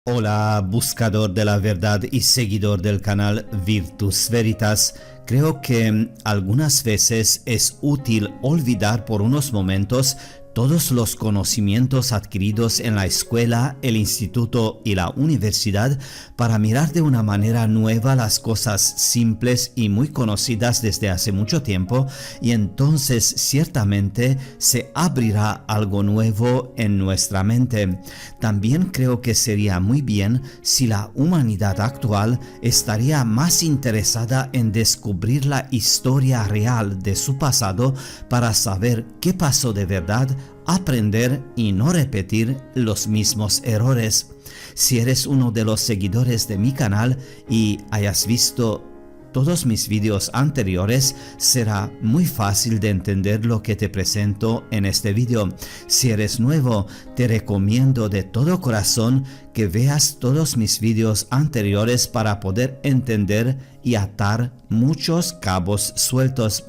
Hola, buscador de la verdad y seguidor del canal Virtus Veritas. Creo que algunas veces es útil olvidar por unos momentos todos los conocimientos adquiridos en la escuela, el instituto y la universidad para mirar de una manera nueva las cosas simples y muy conocidas desde hace mucho tiempo, y entonces ciertamente se abrirá algo nuevo en nuestra mente. También creo que sería muy bien si la humanidad actual estaría más interesada en descubrir la historia real de su pasado para saber qué pasó de verdad, aprender y no repetir los mismos errores. Si eres uno de los seguidores de mi canal y hayas visto todos mis vídeos anteriores, será muy fácil de entender lo que te presento en este vídeo. Si eres nuevo, te recomiendo de todo corazón que veas todos mis vídeos anteriores para poder entender y atar muchos cabos sueltos.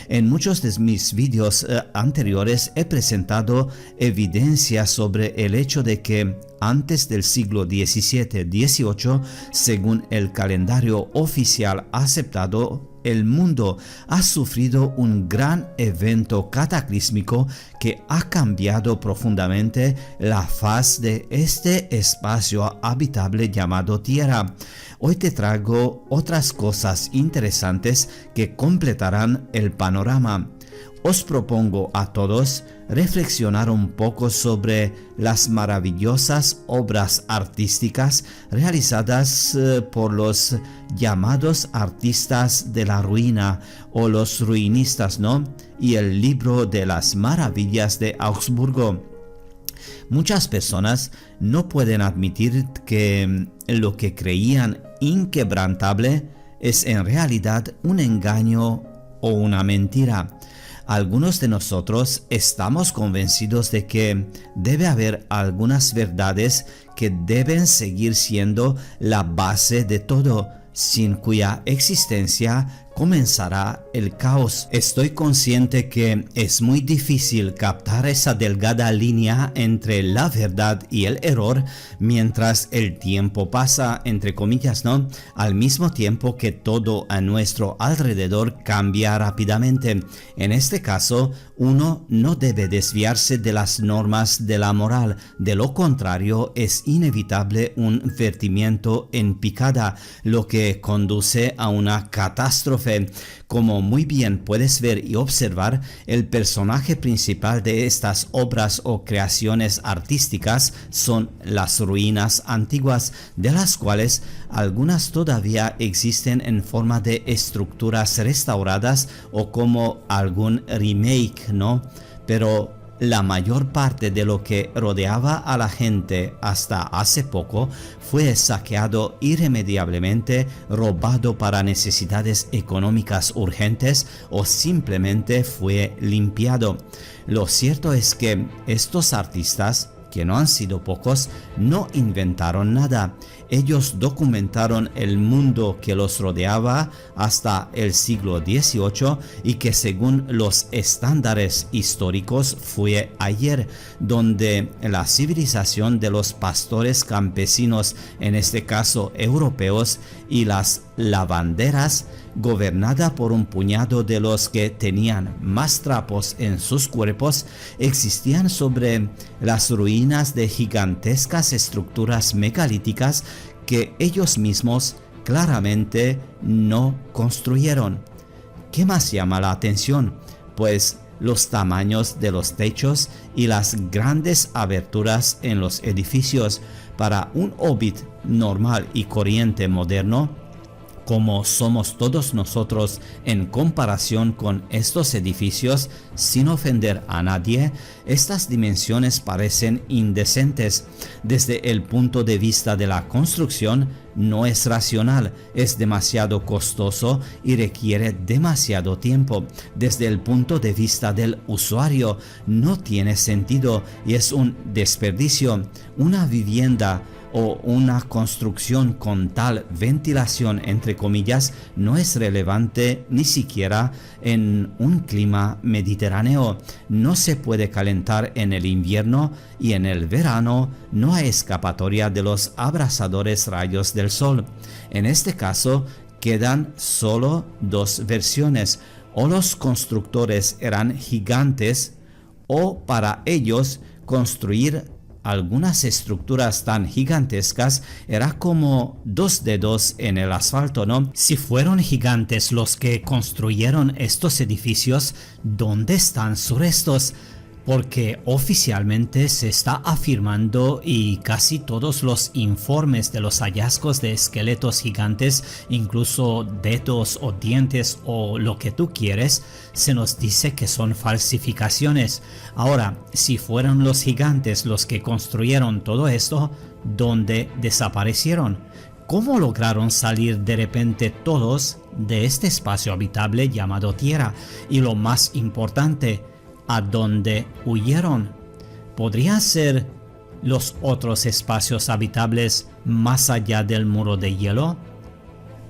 En muchos de mis vídeos anteriores he presentado evidencia sobre el hecho de que antes del siglo XVII-XVIII, según el calendario oficial aceptado, el mundo ha sufrido un gran evento cataclísmico que ha cambiado profundamente la faz de este espacio habitable llamado Tierra. Hoy te traigo otras cosas interesantes que completarán el panorama. Os propongo a todos reflexionar un poco sobre las maravillosas obras artísticas realizadas por los llamados artistas de la ruina o los ruinistas, ¿no? Y el libro de las maravillas de Augsburgo. Muchas personas no pueden admitir que lo que creían inquebrantable es en realidad un engaño o una mentira. Algunos de nosotros estamos convencidos de que debe haber algunas verdades que deben seguir siendo la base de todo, sin cuya existencia comenzará el caos. Estoy consciente que es muy difícil captar esa delgada línea entre la verdad y el error mientras el tiempo pasa, entre comillas, ¿no? Al mismo tiempo que todo a nuestro alrededor cambia rápidamente. En este caso, uno no debe desviarse de las normas de la moral. De lo contrario, es inevitable un vertimiento en picada, lo que conduce a una catástrofe. Como muy bien puedes ver y observar, el personaje principal de estas obras o creaciones artísticas son las ruinas antiguas, de las cuales algunas todavía existen en forma de estructuras restauradas o como algún remake, ¿no? Pero la mayor parte de lo que rodeaba a la gente hasta hace poco fue saqueado irremediablemente, robado para necesidades económicas urgentes o simplemente fue limpiado. Lo cierto es que estos artistas, que no han sido pocos, no inventaron nada. Ellos documentaron el mundo que los rodeaba hasta el siglo XVIII y que según los estándares históricos fue ayer, donde la civilización de los pastores campesinos, en este caso europeos, y las lavanderas, gobernada por un puñado de los que tenían más trapos en sus cuerpos, existían sobre las ruinas de gigantescas estructuras megalíticas que ellos mismos claramente no construyeron. ¿Qué más llama la atención? Pues los tamaños de los techos y las grandes aberturas en los edificios. Para un hobbit normal y corriente moderno, como somos todos nosotros en comparación con estos edificios, sin ofender a nadie, estas dimensiones parecen indecentes. Desde el punto de vista de la construcción, no es racional, es demasiado costoso y requiere demasiado tiempo. Desde el punto de vista del usuario, no tiene sentido y es un desperdicio. Una vivienda o una construcción con tal ventilación entre comillas no es relevante ni siquiera en un clima mediterráneo. No se puede calentar en el invierno y en el verano no hay escapatoria de los abrasadores rayos del sol. En este caso quedan solo dos versiones: o los constructores eran gigantes o para ellos construir algunas estructuras tan gigantescas era como dos dedos en el asfalto, ¿no? Si fueron gigantes los que construyeron estos edificios, ¿dónde están sus restos? Porque oficialmente se está afirmando, y casi todos los informes de los hallazgos de esqueletos gigantes, incluso dedos o dientes o lo que tú quieres, se nos dice que son falsificaciones. Ahora, si fueron los gigantes los que construyeron todo esto, ¿dónde desaparecieron? ¿Cómo lograron salir de repente todos de este espacio habitable llamado Tierra? Y lo más importante, ¿a dónde huyeron? ¿Podrían ser los otros espacios habitables más allá del muro de hielo?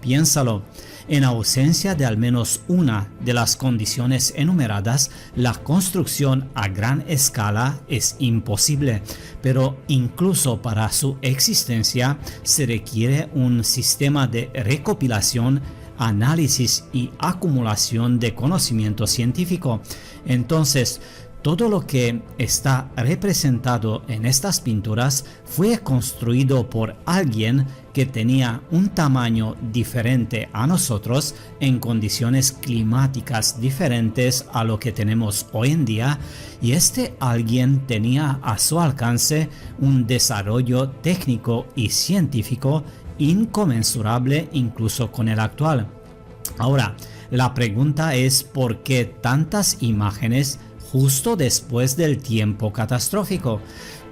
Piénsalo. En ausencia de al menos una de las condiciones enumeradas, la construcción a gran escala es imposible, pero incluso para su existencia se requiere un sistema de recopilación, análisis y acumulación de conocimiento científico. Entonces, todo lo que está representado en estas pinturas fue construido por alguien que tenía un tamaño diferente a nosotros, en condiciones climáticas diferentes a lo que tenemos hoy en día, y este alguien tenía a su alcance un desarrollo técnico y científico inconmensurable incluso con el actual. Ahora, la pregunta es ¿por qué tantas imágenes justo después del tiempo catastrófico?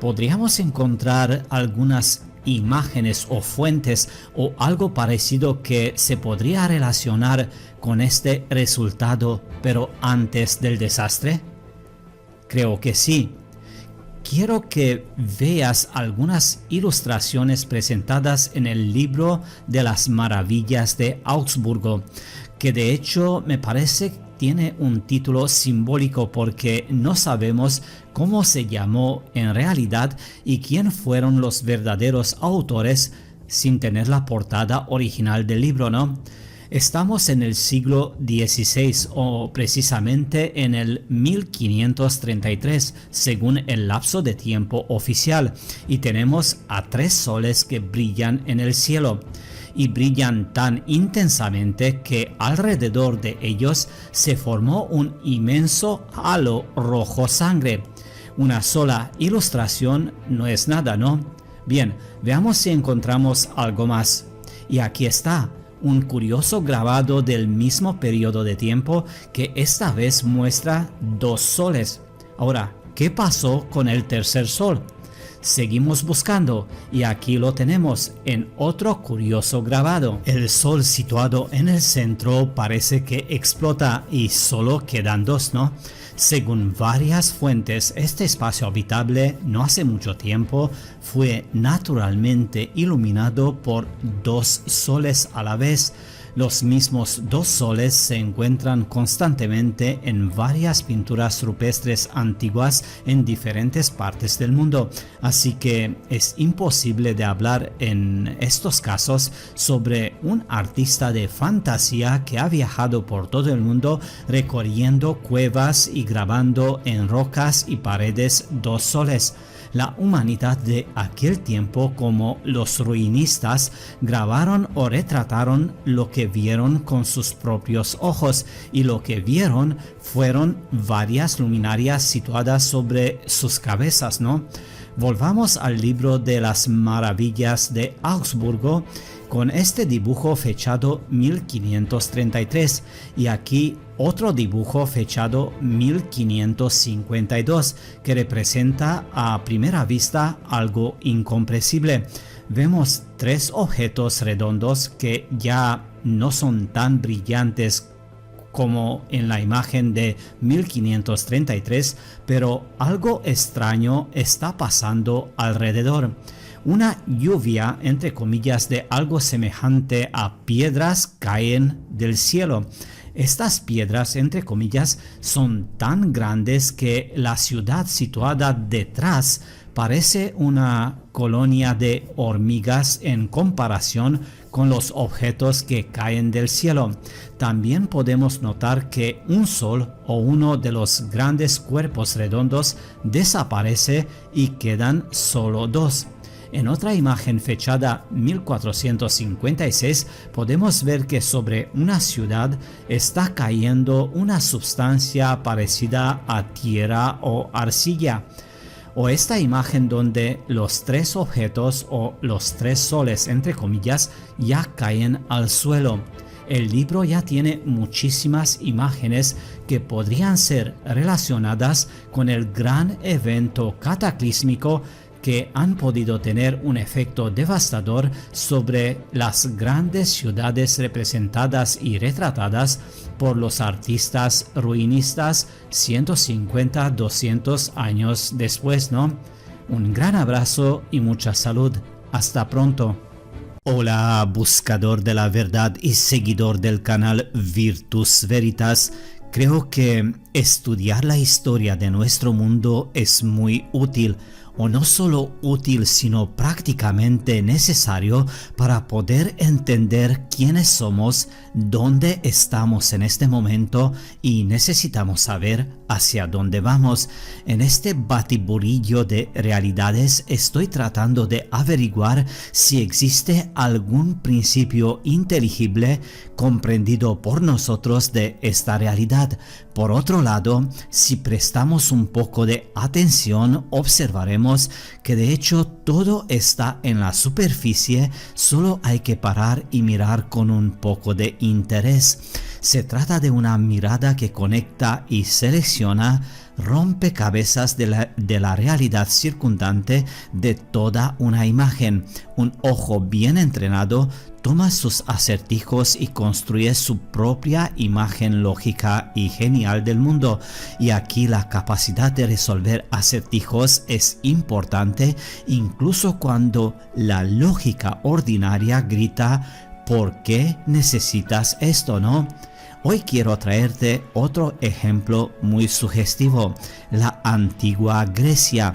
Podríamos encontrar algunas imágenes o fuentes o algo parecido que se podría relacionar con este resultado, pero antes del desastre. Creo que sí. Quiero que veas algunas ilustraciones presentadas en el libro de las maravillas de Augsburgo, que de hecho me parece tiene un título simbólico porque no sabemos cómo se llamó en realidad y quién fueron los verdaderos autores sin tener la portada original del libro, ¿no? Estamos en el siglo XVI o precisamente en el 1533 según el lapso de tiempo oficial, y tenemos a 3 soles que brillan en el cielo. Y brillan tan intensamente que alrededor de ellos se formó un inmenso halo rojo sangre. Una sola ilustración no es nada, ¿no? Bien, veamos si encontramos algo más. Y aquí está, un curioso grabado del mismo periodo de tiempo que esta vez muestra 2 soles. Ahora, ¿qué pasó con el tercer sol? Seguimos buscando y aquí lo tenemos en otro curioso grabado. El sol situado en el centro parece que explota y solo quedan 2, ¿no? Según varias fuentes, este espacio habitable no hace mucho tiempo fue naturalmente iluminado por 2 soles a la vez. Los mismos 2 soles se encuentran constantemente en varias pinturas rupestres antiguas en diferentes partes del mundo, así que es imposible de hablar en estos casos sobre un artista de fantasía que ha viajado por todo el mundo recorriendo cuevas y grabando en rocas y paredes 2 soles. La humanidad de aquel tiempo, como los ruinistas, grabaron o retrataron lo que vieron con sus propios ojos, y lo que vieron fueron varias luminarias situadas sobre sus cabezas, ¿no? Volvamos al libro de las maravillas de Augsburgo con este dibujo fechado 1533 y aquí otro dibujo fechado 1552 que representa a primera vista algo incomprensible. Vemos 3 objetos redondos que ya no son tan brillantes como en la imagen de 1533, pero algo extraño está pasando alrededor. Una lluvia, entre comillas, de algo semejante a piedras caen del cielo. Estas piedras, entre comillas, son tan grandes que la ciudad situada detrás parece una colonia de hormigas en comparación con los objetos que caen del cielo. También podemos notar que un sol o uno de los grandes cuerpos redondos desaparece y quedan solo dos. En otra imagen fechada 1456 podemos ver que sobre una ciudad está cayendo una sustancia parecida a tierra o arcilla. O esta imagen donde los tres objetos o los tres soles, entre comillas, ya caen al suelo. El libro ya tiene muchísimas imágenes que podrían ser relacionadas con el gran evento cataclísmico que han podido tener un efecto devastador sobre las grandes ciudades representadas y retratadas por los artistas ruinistas 150-200 años después, ¿no? Un gran abrazo y mucha salud. Hasta pronto. Hola, buscador de la verdad y seguidor del canal Virtus Veritas. Creo que estudiar la historia de nuestro mundo es muy útil, o no solo útil, sino prácticamente necesario para poder entender quiénes somos, dónde estamos en este momento y necesitamos saber hacia dónde vamos. En este batiburrillo de realidades estoy tratando de averiguar si existe algún principio inteligible comprendido por nosotros de esta realidad. Por otro lado, si prestamos un poco de atención, observaremos que de hecho todo está en la superficie, solo hay que parar y mirar con un poco de interés. Se trata de una mirada que conecta y selecciona rompecabezas de la realidad circundante de toda una imagen. Un ojo bien entrenado toma sus acertijos y construye su propia imagen lógica y genial del mundo. Y aquí la capacidad de resolver acertijos es importante, incluso cuando la lógica ordinaria grita: ¿por qué necesitas esto, no? Hoy quiero traerte otro ejemplo muy sugestivo: la antigua Grecia.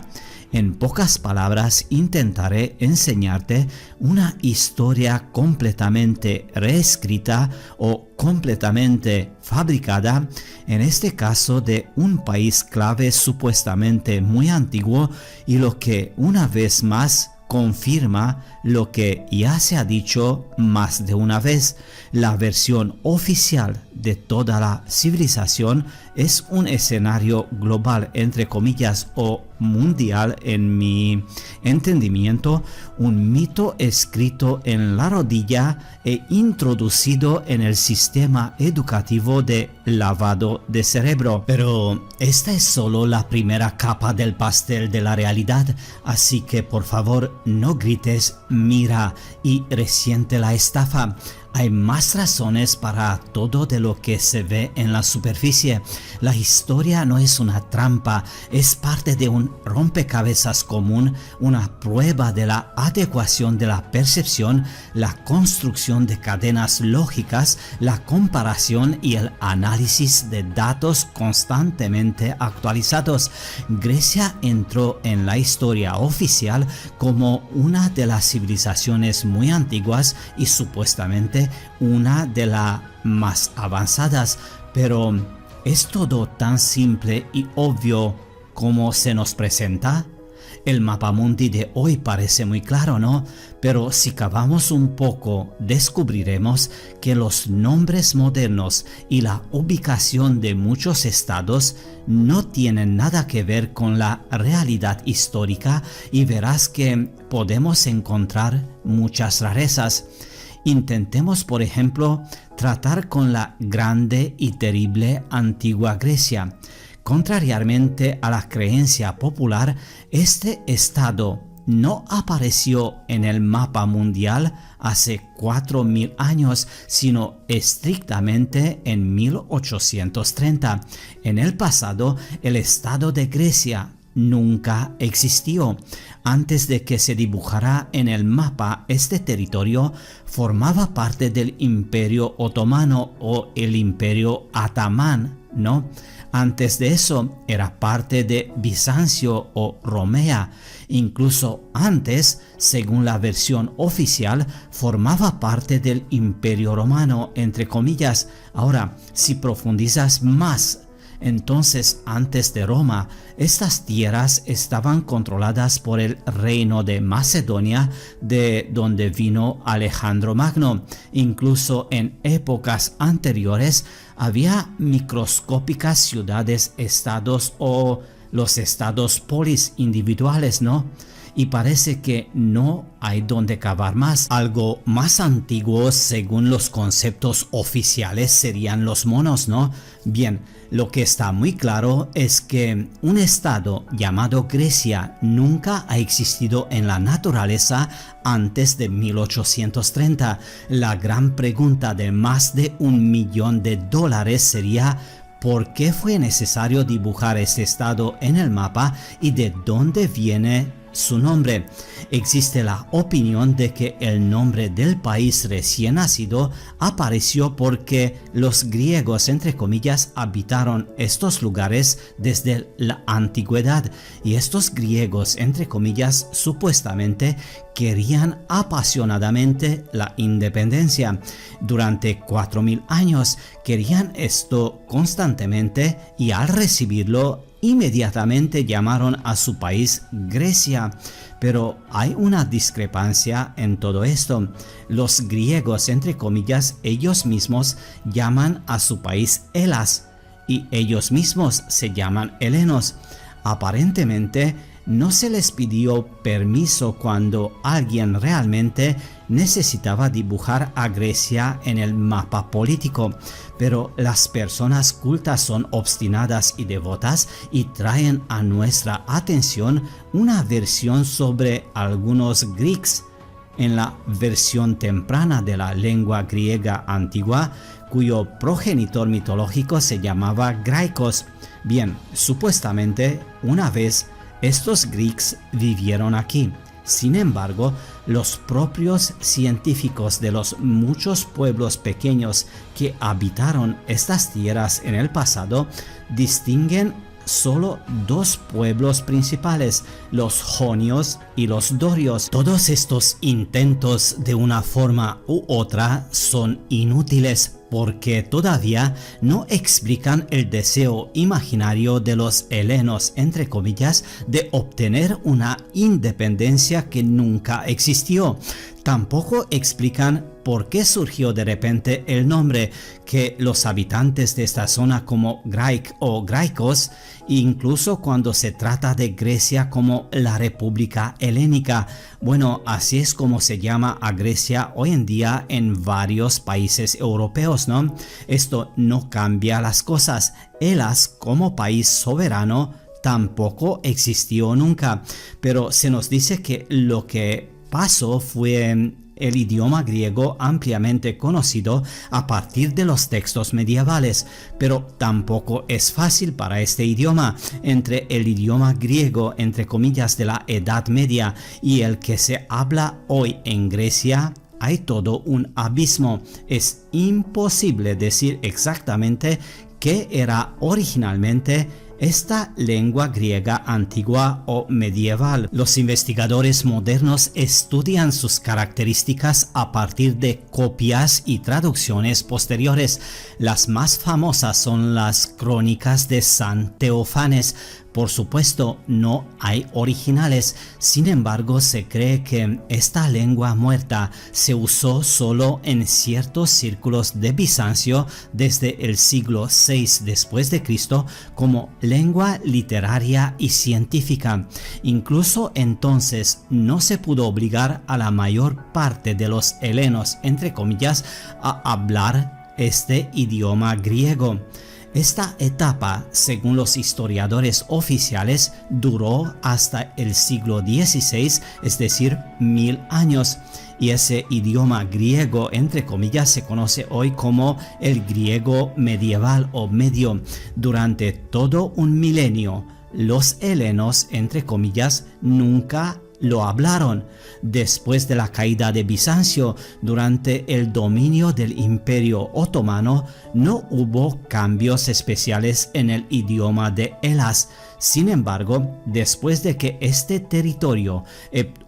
En pocas palabras intentaré enseñarte una historia completamente reescrita o completamente fabricada, en este caso de un país clave supuestamente muy antiguo, y lo que una vez más confirma lo que ya se ha dicho más de una vez. La versión oficial de toda la civilización es un escenario global, entre comillas, o mundial en mi entendimiento, un mito escrito en la rodilla e introducido en el sistema educativo de lavado de cerebro. Pero esta es solo la primera capa del pastel de la realidad, así que por favor no grites "mira" y resiente la estafa. Hay más razones para todo de lo que se ve en la superficie. La historia no es una trampa, es parte de un rompecabezas común, una prueba de la adecuación de la percepción, la construcción de cadenas lógicas, la comparación y el análisis de datos constantemente actualizados. Grecia entró en la historia oficial como una de las civilizaciones muy antiguas y supuestamente una de las más avanzadas, pero ¿es todo tan simple y obvio como se nos presenta? El mapamundi de hoy parece muy claro, ¿no? Pero si cavamos un poco, descubriremos que los nombres modernos y la ubicación de muchos estados no tienen nada que ver con la realidad histórica, y verás que podemos encontrar muchas rarezas. Intentemos, por ejemplo, tratar con la grande y terrible antigua Grecia. Contrariamente a la creencia popular, este estado no apareció en el mapa mundial hace 4000 años, sino estrictamente en 1830. En el pasado, el estado de Grecia, nunca existió. Antes de que se dibujara en el mapa, este territorio formaba parte del Imperio Otomano o el Imperio Atamán, ¿no? Antes de eso era parte de Bizancio o Romea. Incluso antes, según la versión oficial, formaba parte del Imperio Romano, entre comillas. Ahora, si profundizas más, entonces antes de Roma, estas tierras estaban controladas por el reino de Macedonia, de donde vino Alejandro Magno. Incluso en épocas anteriores había microscópicas ciudades-estados o los estados polis individuales, ¿no? Y parece que no hay donde cavar más. Algo más antiguo, según los conceptos oficiales, serían los monos, ¿no? Bien, lo que está muy claro es que un estado llamado Grecia nunca ha existido en la naturaleza antes de 1830. La gran pregunta de más de $1 millón sería: ¿por qué fue necesario dibujar ese estado en el mapa y de dónde viene su nombre? Existe la opinión de que el nombre del país recién nacido apareció porque los griegos, entre comillas, habitaron estos lugares desde la antigüedad, y estos griegos, entre comillas, supuestamente querían apasionadamente la independencia. Durante 4000 años querían esto constantemente, y al recibirlo inmediatamente llamaron a su país Grecia. Pero hay una discrepancia en todo esto. Los griegos, entre comillas, ellos mismos llaman a su país Elas, y ellos mismos se llaman helenos. Aparentemente no se les pidió permiso cuando alguien realmente necesitaba dibujar a Grecia en el mapa político, pero las personas cultas son obstinadas y devotas y traen a nuestra atención una versión sobre algunos Greeks. En la versión temprana de la lengua griega antigua, cuyo progenitor mitológico se llamaba Graicos. Bien, supuestamente una vez estos Greeks vivieron aquí. Sin embargo, los propios científicos de los muchos pueblos pequeños que habitaron estas tierras en el pasado distinguen solo dos pueblos principales, los jonios y los dorios. Todos estos intentos de una forma u otra son inútiles, porque todavía no explican el deseo imaginario de los helenos, entre comillas, de obtener una independencia que nunca existió. Tampoco explican por qué surgió de repente el nombre que los habitantes de esta zona como Graic o Graicos, incluso cuando se trata de Grecia como la República Helénica. Bueno, así es como se llama a Grecia hoy en día en varios países europeos, ¿no? Esto no cambia las cosas. Elas, como país soberano, tampoco existió nunca, pero se nos dice que lo que pasó fue el idioma griego ampliamente conocido a partir de los textos medievales, pero tampoco es fácil para este idioma. Entre el idioma griego, entre comillas, de la Edad Media y el que se habla hoy en Grecia, hay todo un abismo. Es imposible decir exactamente qué era originalmente esta lengua griega antigua o medieval. Los investigadores modernos estudian sus características a partir de copias y traducciones posteriores. Las más famosas son las crónicas de San Teofanes. Por supuesto, no hay originales. Sin embargo, se cree que esta lengua muerta se usó solo en ciertos círculos de Bizancio desde el siglo VI después de Cristo como lengua literaria y científica. Incluso entonces no se pudo obligar a la mayor parte de los helenos, entre comillas, a hablar este idioma griego. Esta etapa, según los historiadores oficiales, duró hasta el siglo XVI, es decir, 1000 años. Y ese idioma griego, entre comillas, se conoce hoy como el griego medieval o medio. Durante todo un milenio, los helenos, entre comillas, nunca lo hablaron. Después de la caída de Bizancio, durante el dominio del Imperio Otomano, no hubo cambios especiales en el idioma de Hellas. Sin embargo, después de que este territorio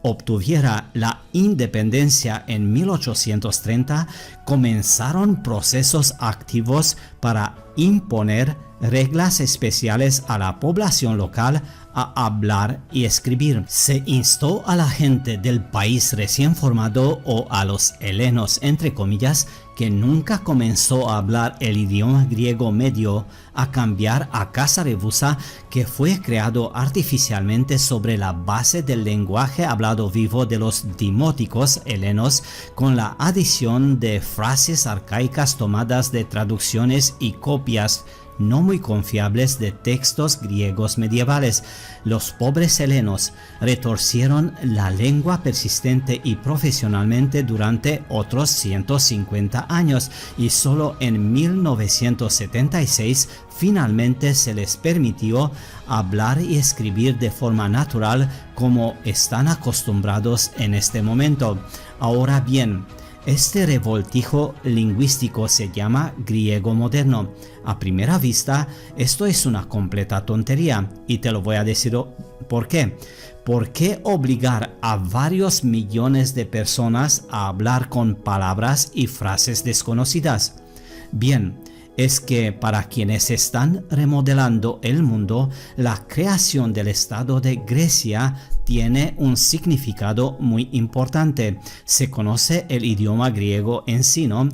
obtuviera la independencia en 1830, comenzaron procesos activos para imponer reglas especiales a la población local a hablar y escribir. Se instó a la gente del país recién formado o a los helenos, entre comillas, que nunca comenzó a hablar el idioma griego medio, a cambiar a Casa Revusa, que fue creado artificialmente sobre la base del lenguaje hablado vivo de los dimóticos helenos, con la adición de frases arcaicas tomadas de traducciones y copias no muy confiables de textos griegos medievales. Los pobres helenos retorcieron la lengua persistente y profesionalmente durante otros 150 años y solo en 1976 finalmente se les permitió hablar y escribir de forma natural como están acostumbrados en este momento. Ahora bien, este revoltijo lingüístico se llama griego moderno. A primera vista, esto es una completa tontería y te lo voy a decir por qué. ¿Por qué obligar a varios millones de personas a hablar con palabras y frases desconocidas? Bien, es que para quienes están remodelando el mundo, la creación del Estado de Grecia tiene un significado muy importante. Se conoce el idioma griego en sí, ¿no?,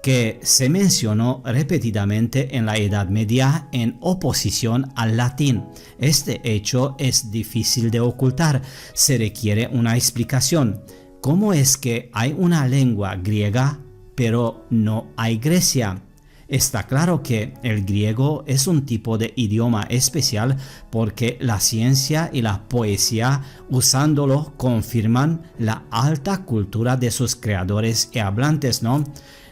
que se mencionó repetidamente en la Edad Media en oposición al latín. Este hecho es difícil de ocultar. Se requiere una explicación. ¿Cómo es que hay una lengua griega, pero no hay Grecia? Está claro que el griego es un tipo de idioma especial porque la ciencia y la poesía usándolo confirman la alta cultura de sus creadores y hablantes, ¿no?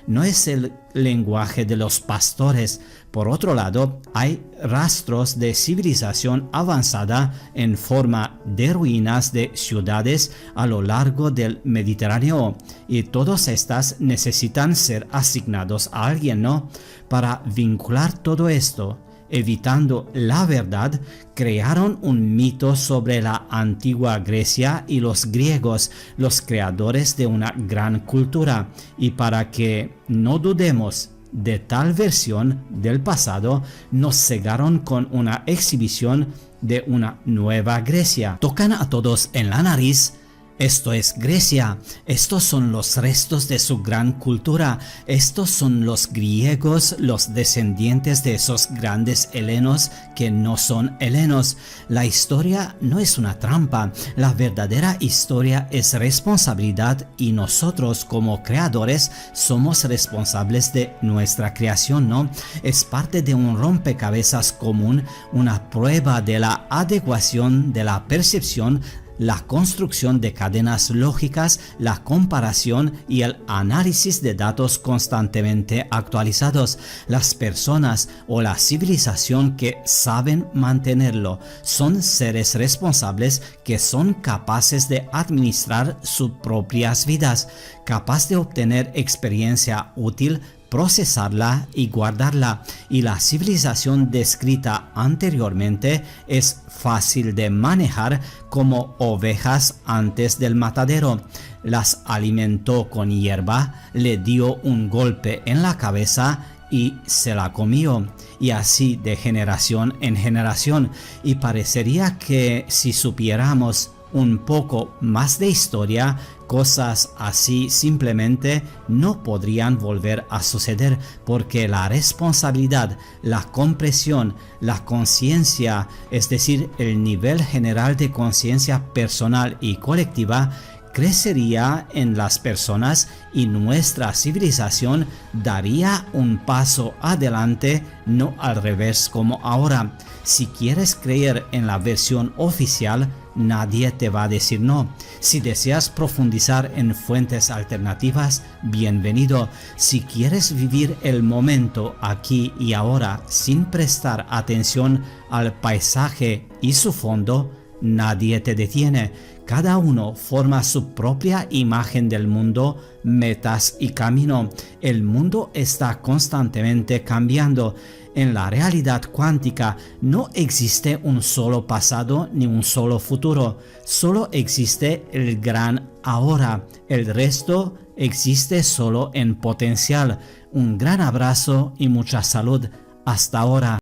No es el lenguaje de los pastores. Por otro lado, hay rastros de civilización avanzada en forma de ruinas de ciudades a lo largo del Mediterráneo, y todas estas necesitan ser asignados a alguien, ¿no? Para vincular todo esto, evitando la verdad, crearon un mito sobre la antigua Grecia y los griegos, los creadores de una gran cultura, y para que no dudemos de tal versión del pasado, nos cegaron con una exhibición de una nueva Grecia. Tocan a todos en la nariz. Esto es Grecia, estos son los restos de su gran cultura, estos son los griegos, los descendientes de esos grandes helenos que no son helenos. La historia no es una trampa, la verdadera historia es responsabilidad y nosotros como creadores somos responsables de nuestra creación, ¿no? Es parte de un rompecabezas común, una prueba de la adecuación de la percepción, la construcción de cadenas lógicas, la comparación y el análisis de datos constantemente actualizados. Las personas o la civilización que saben mantenerlo son seres responsables que son capaces de administrar sus propias vidas, capaz de obtener experiencia útil, procesarla y guardarla, y la civilización descrita anteriormente es fácil de manejar como ovejas antes del matadero. Las alimentó con hierba, le dio un golpe en la cabeza y se la comió, y así de generación en generación. Y parecería que si supiéramos un poco más de historia, cosas así simplemente no podrían volver a suceder, porque la responsabilidad, la comprensión, la conciencia, es decir, el nivel general de conciencia personal y colectiva, crecería en las personas y nuestra civilización daría un paso adelante, no al revés como ahora. Si quieres creer en la versión oficial, nadie te va a decir no. Si deseas profundizar en fuentes alternativas, bienvenido. Si quieres vivir el momento aquí y ahora sin prestar atención al paisaje y su fondo, nadie te detiene. Cada uno forma su propia imagen del mundo, metas y camino. El mundo está constantemente cambiando. En la realidad cuántica no existe un solo pasado ni un solo futuro. Solo existe el gran ahora. El resto existe solo en potencial. Un gran abrazo y mucha salud. Hasta ahora.